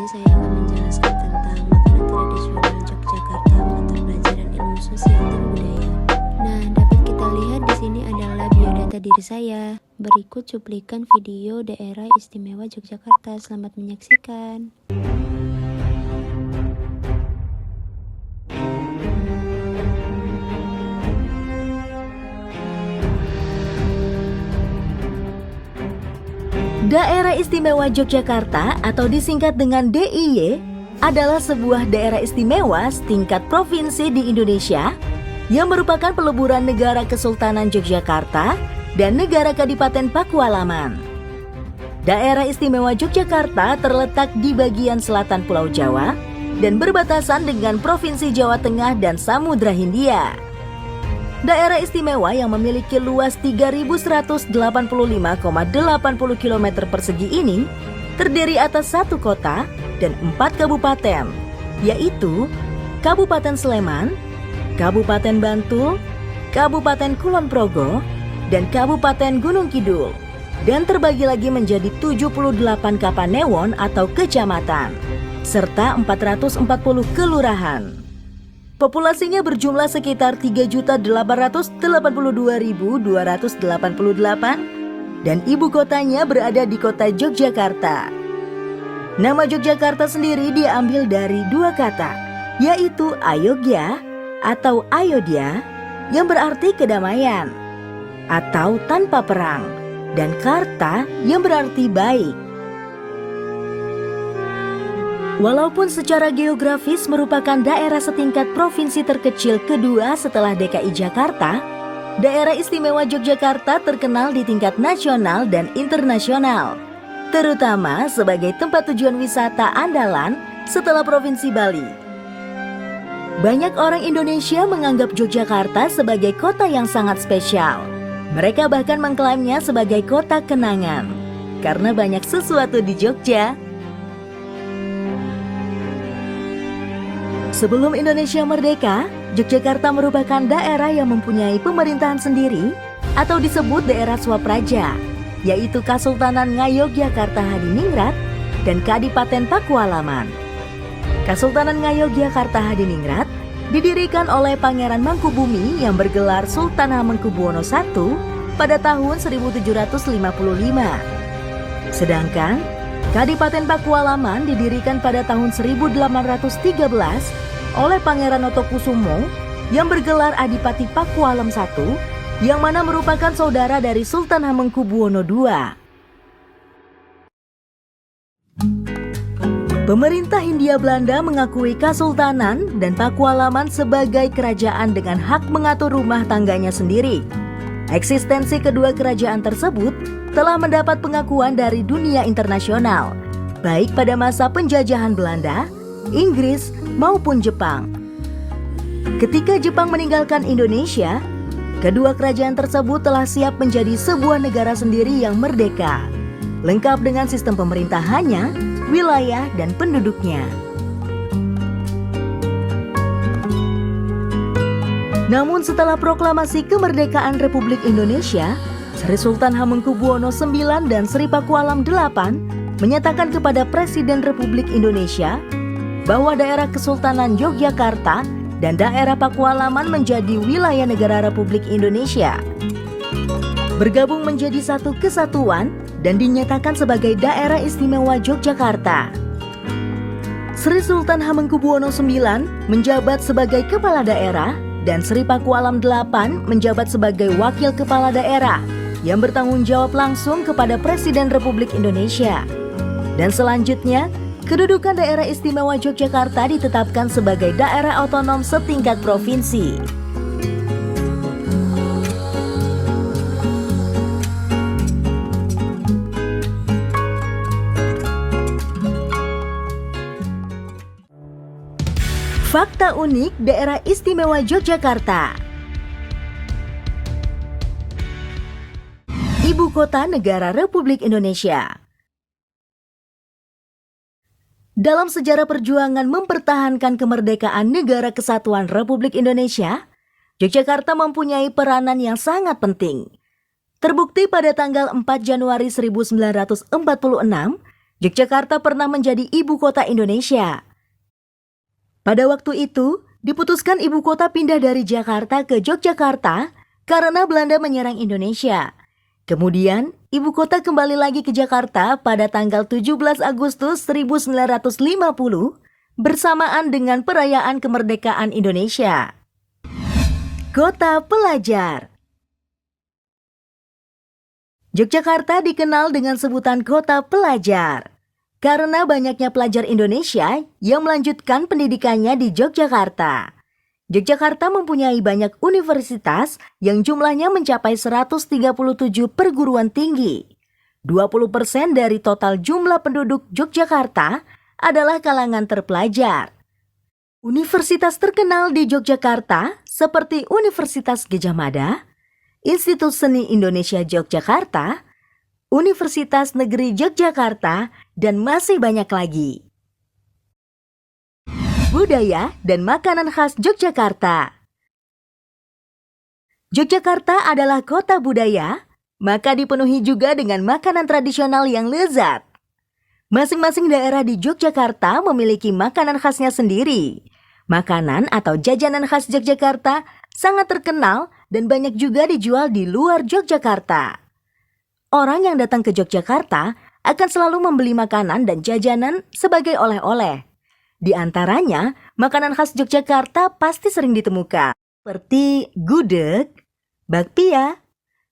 saya akan menjelaskan tentang makanan tradisional Yogyakarta, mata pelajaran ilmu sosial dan budaya. Nah, dapat kita lihat di sini adalah biodata diri saya. Berikut cuplikan video daerah istimewa Yogyakarta. Selamat menyaksikan. Daerah Istimewa Yogyakarta atau disingkat dengan DIY adalah sebuah daerah istimewa setingkat provinsi di Indonesia yang merupakan peleburan negara Kesultanan Yogyakarta dan negara Kadipaten Pakualaman. Daerah Istimewa Yogyakarta terletak di bagian selatan Pulau Jawa dan berbatasan dengan Provinsi Jawa Tengah dan Samudra Hindia. Daerah istimewa yang memiliki luas 3.185,80 km persegi ini terdiri atas satu kota dan 4 kabupaten, yaitu Kabupaten Sleman, Kabupaten Bantul, Kabupaten Kulon Progo, dan Kabupaten Gunung Kidul, dan terbagi lagi menjadi 78 kapanewon atau kecamatan, serta 440 kelurahan. Populasinya berjumlah sekitar 3.882.288 dan ibu kotanya berada di kota Yogyakarta. Nama Yogyakarta sendiri diambil dari dua kata, yaitu Ayogya atau Ayodhya yang berarti kedamaian atau tanpa perang, dan Karta yang berarti baik. Walaupun secara geografis merupakan daerah setingkat provinsi terkecil kedua setelah DKI Jakarta, daerah istimewa Yogyakarta terkenal di tingkat nasional dan internasional, terutama sebagai tempat tujuan wisata andalan setelah Provinsi Bali. Banyak orang Indonesia menganggap Yogyakarta sebagai kota yang sangat spesial. Mereka bahkan mengklaimnya sebagai kota kenangan, karena banyak sesuatu di Jogja. Sebelum Indonesia merdeka, Yogyakarta merupakan daerah yang mempunyai pemerintahan sendiri atau disebut daerah Swapraja, yaitu Kasultanan Ngayogyakarta Hadiningrat dan Kadipaten Pakualaman. Kasultanan Ngayogyakarta Hadiningrat didirikan oleh Pangeran Mangkubumi yang bergelar Sultan Hamengkubuwono I pada tahun 1755. Sedangkan Kadipaten Pakualaman didirikan pada tahun 1813 oleh Pangeran Notokusumo yang bergelar Adipati Pakualam I, yang mana merupakan saudara dari Sultan Hamengkubuwono II. Pemerintah Hindia Belanda mengakui Kasultanan dan Pakualaman sebagai kerajaan dengan hak mengatur rumah tangganya sendiri. Eksistensi kedua kerajaan tersebut telah mendapat pengakuan dari dunia internasional, baik pada masa penjajahan Belanda, Inggris, maupun Jepang. Ketika Jepang meninggalkan Indonesia, kedua kerajaan tersebut telah siap menjadi sebuah negara sendiri yang merdeka, lengkap dengan sistem pemerintahannya, wilayah, dan penduduknya. Namun setelah proklamasi kemerdekaan Republik Indonesia, Sri Sultan Hamengkubuwono IX dan Sri Pakualam VIII menyatakan kepada Presiden Republik Indonesia bahwa daerah Kesultanan Yogyakarta dan daerah Pakualaman menjadi wilayah negara Republik Indonesia, bergabung menjadi satu kesatuan dan dinyatakan sebagai daerah istimewa Yogyakarta. Sri Sultan Hamengkubuwono IX menjabat sebagai kepala daerah dan Sri Pakualam VIII menjabat sebagai wakil kepala daerah yang bertanggung jawab langsung kepada Presiden Republik Indonesia. Dan selanjutnya, kedudukan daerah istimewa Yogyakarta ditetapkan sebagai daerah otonom setingkat provinsi. Fakta unik daerah istimewa Yogyakarta. Ibu kota negara Republik Indonesia. Dalam sejarah perjuangan mempertahankan kemerdekaan Negara Kesatuan Republik Indonesia, Yogyakarta mempunyai peranan yang sangat penting. Terbukti pada tanggal 4 Januari 1946, Yogyakarta pernah menjadi ibu kota Indonesia. Pada waktu itu, diputuskan ibu kota pindah dari Jakarta ke Yogyakarta karena Belanda menyerang Indonesia. Kemudian, ibu kota kembali lagi ke Jakarta pada tanggal 17 Agustus 1950 bersamaan dengan perayaan kemerdekaan Indonesia. Kota Pelajar. Yogyakarta dikenal dengan sebutan Kota Pelajar karena banyaknya pelajar Indonesia yang melanjutkan pendidikannya di Yogyakarta. Yogyakarta mempunyai banyak universitas yang jumlahnya mencapai 137 perguruan tinggi. 20% dari total jumlah penduduk Yogyakarta adalah kalangan terpelajar. Universitas terkenal di Yogyakarta seperti Universitas Gadjah Mada, Institut Seni Indonesia Yogyakarta, Universitas Negeri Yogyakarta, dan masih banyak lagi. Budaya dan makanan khas Yogyakarta. Yogyakarta adalah kota budaya, maka dipenuhi juga dengan makanan tradisional yang lezat. Masing-masing daerah di Yogyakarta memiliki makanan khasnya sendiri. Makanan atau jajanan khas Yogyakarta sangat terkenal dan banyak juga dijual di luar Yogyakarta. Orang yang datang ke Yogyakarta akan selalu membeli makanan dan jajanan sebagai oleh-oleh. Di antaranya, makanan khas Yogyakarta pasti sering ditemukan, seperti gudeg, bakpia,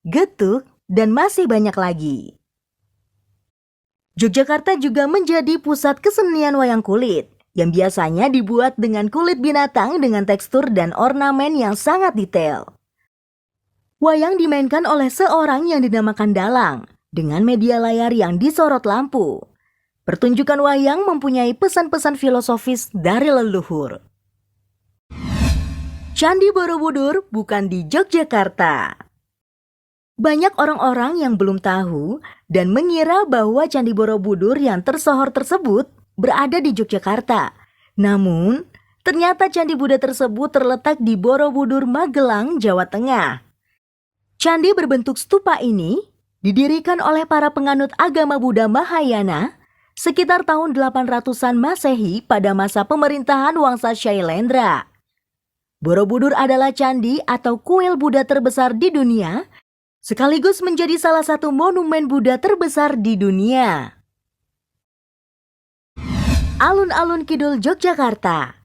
getuk, dan masih banyak lagi. Yogyakarta juga menjadi pusat kesenian wayang kulit, yang biasanya dibuat dengan kulit binatang dengan tekstur dan ornamen yang sangat detail. Wayang dimainkan oleh seorang yang dinamakan dalang, dengan media layar yang disorot lampu. Pertunjukan wayang mempunyai pesan-pesan filosofis dari leluhur. Candi Borobudur bukan di Yogyakarta. Banyak orang-orang yang belum tahu dan mengira bahwa Candi Borobudur yang tersohor tersebut berada di Yogyakarta. Namun, ternyata Candi Buddha tersebut terletak di Borobudur, Magelang, Jawa Tengah. Candi berbentuk stupa ini didirikan oleh para penganut agama Buddha Mahayana sekitar tahun 800-an Masehi pada masa pemerintahan Wangsa Shailendra. Borobudur adalah candi atau kuil Buddha terbesar di dunia, sekaligus menjadi salah satu monumen Buddha terbesar di dunia. Alun-alun Kidul Yogyakarta.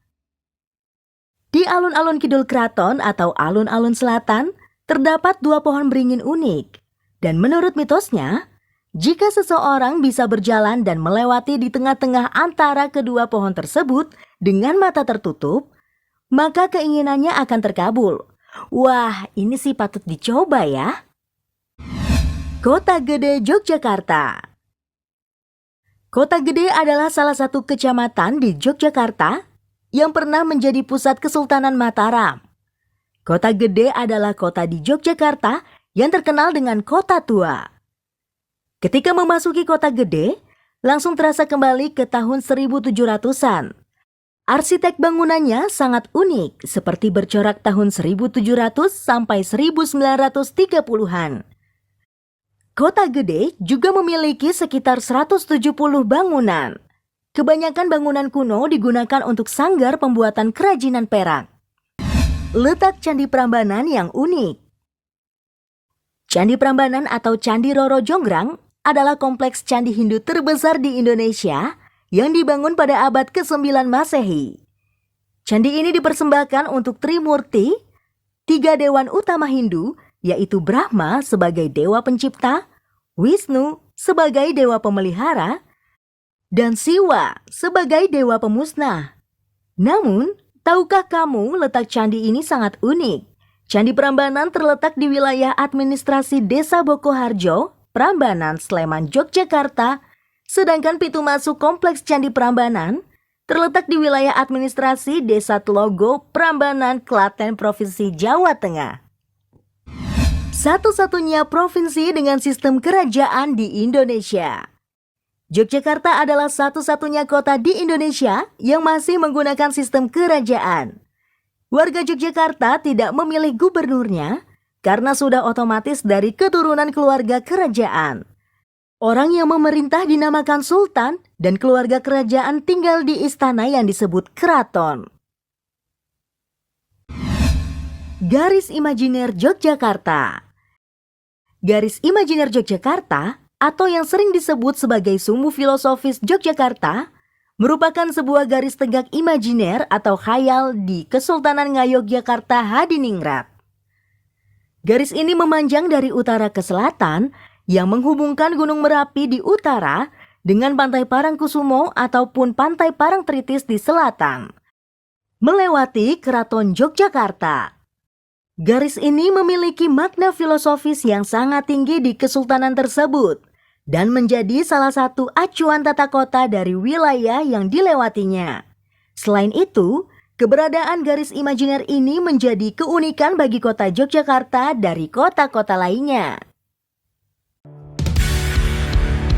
Di alun-alun Kidul Kraton atau alun-alun selatan, terdapat 2 pohon beringin unik. Dan menurut mitosnya, jika seseorang bisa berjalan dan melewati di tengah-tengah antara kedua pohon tersebut dengan mata tertutup, maka keinginannya akan terkabul. Wah, ini sih patut dicoba ya. Kota Gede Yogyakarta. Kota Gede adalah salah satu kecamatan di Yogyakarta yang pernah menjadi pusat Kesultanan Mataram. Kota Gede adalah kota di Yogyakarta yang terkenal dengan kota tua. Ketika memasuki Kota Gede, langsung terasa kembali ke tahun 1700-an. Arsitek bangunannya sangat unik, seperti bercorak tahun 1700 sampai 1930-an. Kota Gede juga memiliki sekitar 170 bangunan. Kebanyakan bangunan kuno digunakan untuk sanggar pembuatan kerajinan perak. Letak Candi Prambanan yang unik. Candi Prambanan atau Candi Roro Jonggrang adalah kompleks candi Hindu terbesar di Indonesia yang dibangun pada abad ke-9 Masehi. Candi ini dipersembahkan untuk Trimurti, 3 dewan utama Hindu, yaitu Brahma sebagai dewa pencipta, Wisnu sebagai dewa pemelihara, dan Siwa sebagai dewa pemusnah. Namun, tahukah kamu letak candi ini sangat unik? Candi Prambanan terletak di wilayah administrasi Desa Bokoharjo, Prambanan, Sleman, Yogyakarta, sedangkan pintu masuk kompleks Candi Prambanan terletak di wilayah administrasi Desa Tlogo, Prambanan, Klaten, Provinsi Jawa Tengah. Satu-satunya provinsi dengan sistem kerajaan di Indonesia. Yogyakarta adalah satu-satunya kota di Indonesia yang masih menggunakan sistem kerajaan. Warga Yogyakarta tidak memilih gubernurnya karena sudah otomatis dari keturunan keluarga kerajaan. Orang yang memerintah dinamakan sultan dan keluarga kerajaan tinggal di istana yang disebut keraton. Garis imajiner Yogyakarta. Garis imajiner Yogyakarta atau yang sering disebut sebagai sumbu filosofis Yogyakarta merupakan sebuah garis tegak imajiner atau khayal di Kesultanan Ngayogyakarta Hadiningrat. Garis ini memanjang dari utara ke selatan yang menghubungkan Gunung Merapi di utara dengan Pantai Parangkusumo ataupun Pantai Parangtritis di selatan, melewati Keraton Yogyakarta. Garis ini memiliki makna filosofis yang sangat tinggi di kesultanan tersebut dan menjadi salah satu acuan tata kota dari wilayah yang dilewatinya. Selain itu, keberadaan garis imajiner ini menjadi keunikan bagi kota Yogyakarta dari kota-kota lainnya.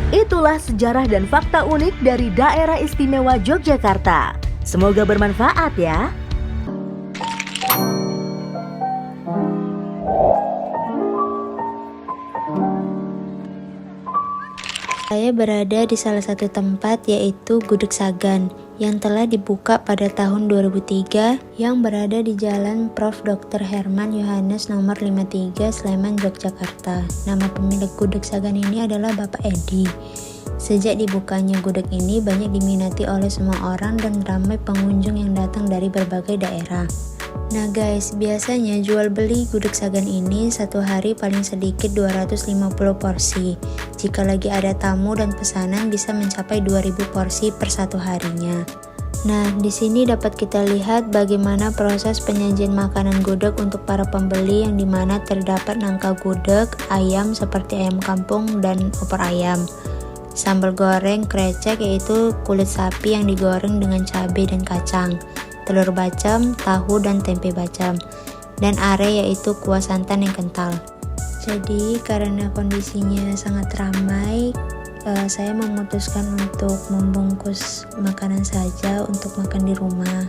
Itulah sejarah dan fakta unik dari Daerah Istimewa Yogyakarta. Semoga bermanfaat ya. Saya berada di salah satu tempat yaitu Gudeg Sagan yang telah dibuka pada tahun 2003 yang berada di Jalan Prof. Dr. Herman Yohanes nomor 53 Sleman, Yogyakarta. Nama pemilik Gudeg Sagan ini adalah Bapak Edi. Sejak dibukanya gudeg ini banyak diminati oleh semua orang dan ramai pengunjung yang datang dari berbagai daerah. Nah guys, biasanya jual beli gudeg Sagan ini satu hari paling sedikit 250 porsi. Jika lagi ada tamu dan pesanan bisa mencapai 2000 porsi per satu harinya. Nah, di sini dapat kita lihat bagaimana proses penyajian makanan gudeg untuk para pembeli yang dimana terdapat nangka gudeg, ayam seperti ayam kampung dan opor ayam. Sambal goreng krecek yaitu kulit sapi yang digoreng dengan cabai dan kacang. Telur bacem, tahu dan tempe bacem, dan are yaitu kuah santan yang kental. Jadi karena kondisinya sangat ramai, saya memutuskan untuk membungkus makanan saja untuk makan di rumah.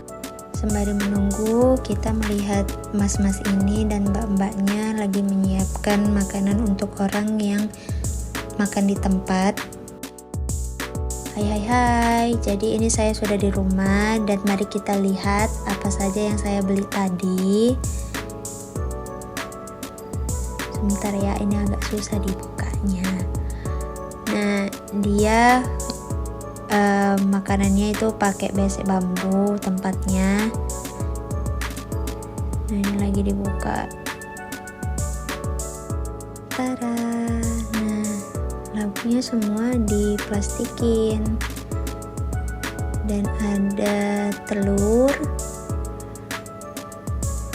Sembari menunggu, kita melihat mas-mas ini dan mbak-mbaknya lagi menyiapkan makanan untuk orang yang makan di tempat. Hai, jadi ini saya sudah di rumah dan mari kita lihat apa saja yang saya beli tadi. Sebentar ya, ini agak susah dibukanya. Nah, dia makanannya itu pakai besek bambu tempatnya. Nah, ini lagi dibuka. Tada. Lauknya semua diplastikin dan ada telur,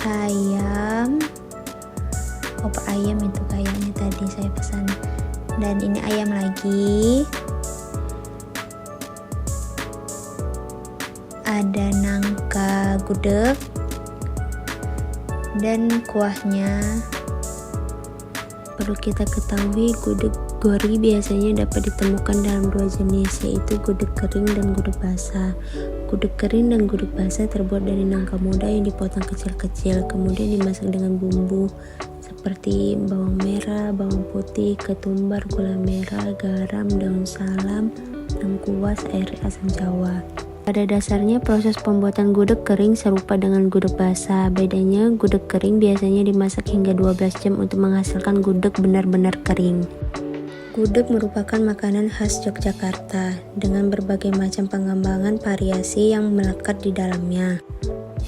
ayam, opor ayam itu kayaknya tadi saya pesan, dan ini ayam lagi, ada nangka gudeg dan kuahnya. Perlu kita ketahui gudeg gori biasanya dapat ditemukan dalam dua jenis, yaitu gudeg kering dan gudeg basah. Gudeg kering dan gudeg basah terbuat dari nangka muda yang dipotong kecil-kecil, kemudian dimasak dengan bumbu seperti bawang merah, bawang putih, ketumbar, gula merah, garam, daun salam, lengkuas, air asam jawa. Pada dasarnya proses pembuatan gudeg kering serupa dengan gudeg basah. Bedanya gudeg kering biasanya dimasak hingga 12 jam untuk menghasilkan gudeg benar-benar kering. Gudeg merupakan makanan khas Yogyakarta dengan berbagai macam pengembangan variasi yang melekat di dalamnya.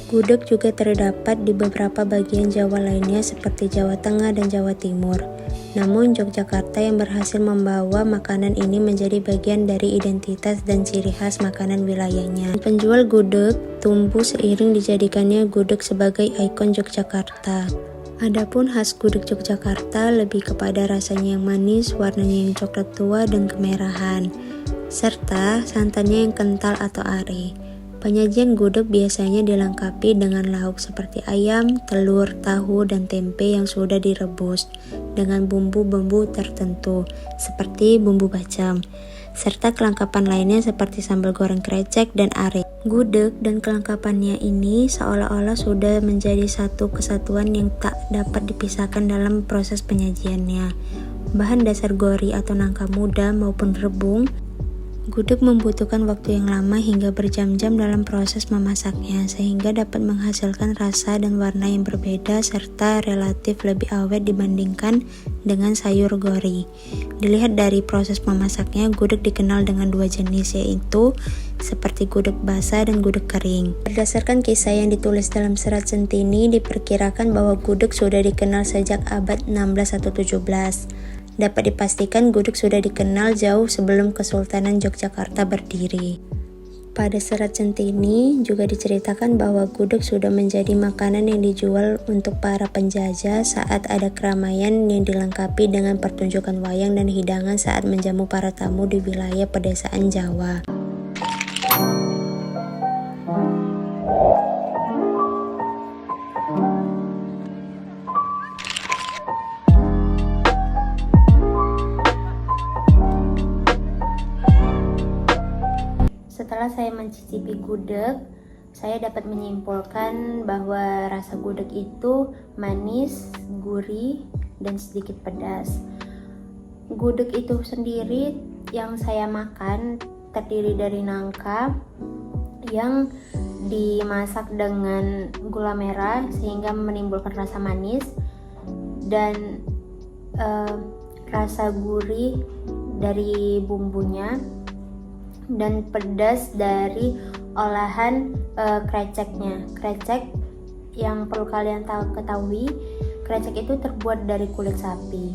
Gudeg juga terdapat di beberapa bagian Jawa lainnya seperti Jawa Tengah dan Jawa Timur. Namun Yogyakarta yang berhasil membawa makanan ini menjadi bagian dari identitas dan ciri khas makanan wilayahnya. Penjual gudeg tumbuh seiring dijadikannya gudeg sebagai ikon Yogyakarta. Adapun khas gudeg Yogyakarta lebih kepada rasanya yang manis, warnanya yang coklat tua dan kemerahan, serta santannya yang kental atau are. Penyajian gudeg biasanya dilengkapi dengan lauk seperti ayam, telur, tahu, dan tempe yang sudah direbus dengan bumbu-bumbu tertentu seperti bumbu bacem, serta kelengkapan lainnya seperti sambal goreng krecek dan are. Gudeg dan kelengkapannya ini seolah-olah sudah menjadi satu kesatuan yang tak dapat dipisahkan dalam proses penyajiannya. bahan dasar gori atau nangka muda maupun rebung. Gudeg membutuhkan waktu yang lama hingga berjam-jam dalam proses memasaknya, sehingga dapat menghasilkan rasa dan warna yang berbeda serta relatif lebih awet dibandingkan dengan sayur gori. Dilihat dari proses memasaknya, gudeg dikenal dengan dua jenis, yaitu seperti gudeg basah dan gudeg kering. Berdasarkan kisah yang ditulis dalam Serat Centini, diperkirakan bahwa gudeg sudah dikenal sejak abad 16 atau 17. Dapat dipastikan gudeg sudah dikenal jauh sebelum Kesultanan Yogyakarta berdiri. Pada Serat Centini juga diceritakan bahwa gudeg sudah menjadi makanan yang dijual untuk para penjajah saat ada keramaian yang dilengkapi dengan pertunjukan wayang dan hidangan saat menjamu para tamu di wilayah pedesaan Jawa. Setelah saya mencicipi gudeg, saya dapat menyimpulkan bahwa rasa gudeg itu manis, gurih, dan sedikit pedas. Gudeg itu sendiri yang saya makan terdiri dari nangka yang dimasak dengan gula merah sehingga menimbulkan rasa manis dan rasa gurih dari bumbunya, dan pedas dari olahan kreceknya. Krecek yang perlu kalian ketahui, krecek itu terbuat dari kulit sapi.